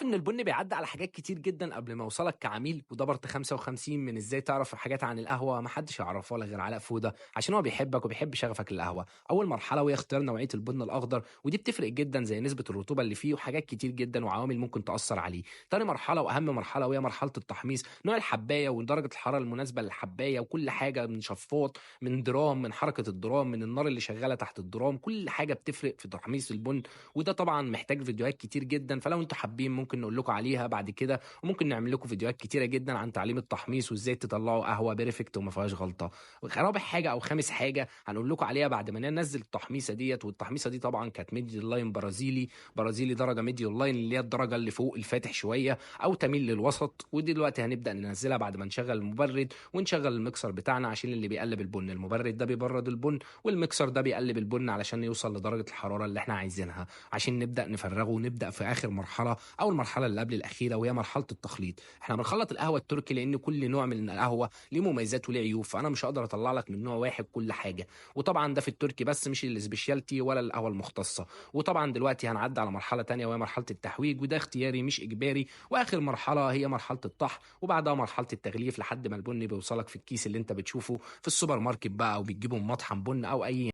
إن البُن بيعدّي على حاجات كتير جدًا قبل ما يوصلك كعميل، وده بارت 55 من إزاي تعرف حاجات عن القهوة ما حدش يعرّفها لك غير علاء فودة، عشان هو بيحبك وبيحب شغفك للقهوة. أول مرحلة وهي اختيار نوعية البُن الأخضر، ودي بتفرق جدًا زي نسبة الرطوبة اللي فيه وحاجات كتير جدًا وعوامل ممكن تأثّر عليه. تاني مرحلة وأهم مرحلة وهي مرحلة التحميص، نوع الحباية ودرجة الحرارة المناسبة للحباية وكل حاجة من شفاط، من درام، من حركة الدرام، من النار اللي شغّالة تحت الدرام، كل حاجة بتفرق في تحميص البُن. وده طبعًا محتاج فيديوهات كتير جدًا، فلو أنتم حابين ممكن نقول لكم عليها بعد كده، وممكن نعمل لكم فيديوهات كتيرة جدًا عن تعليم التحميص وإزاي تطلّعوا قهوة perfect وما فيهاش غلطة. رابع حاجة أو خامس حاجة هنقول لكم عليها بعد ما ننزّل التحميصة ديّة، والتحميصة دي طبعًا كانت medium line برازيلي، برازيلي درجة medium line اللي هي الدرجة اللي فوق الفاتح شوية أو تميل للوسط، ودلوقتي هنبدأ ننزّلها بعد ما نشغّل المبرد ونشغّل الميكسر بتاعنا عشان اللي بيقلّب البُن. المبرد ده بيبرّد البُن، والميكسر ده بيقلّب البُن علشان يوصل لدرجة الحرارة اللي إحنا عايزينها، عشان نبدأ نفرّغه ونبدأ في آخر مرحلة أو المرحلة اللي قبل الأخيرة وهي مرحلة التخليط. إحنا بنخلّط القهوة التركي لإن كل نوع من القهوة ليه مميزات وليه عيوب، فأنا مش هاقدر أطلّع لك من نوع واحد كل حاجة، وطبعًا ده في التركي بس مش الspecialty ولا القهوة المختصة. وطبعًا دلوقتي هنعدّي على مرحلة تانية وهي مرحلة التحويج، وده اختياري مش إجباري، وآخر مرحلة هي مرحلة الطحن، وبعدها مرحلة التغليف لحد ما البُن بيوصلك في الكيس اللي أنت بتشوفه في السوبر ماركت بقى أو بتجيبه من مطحن بُن أو أي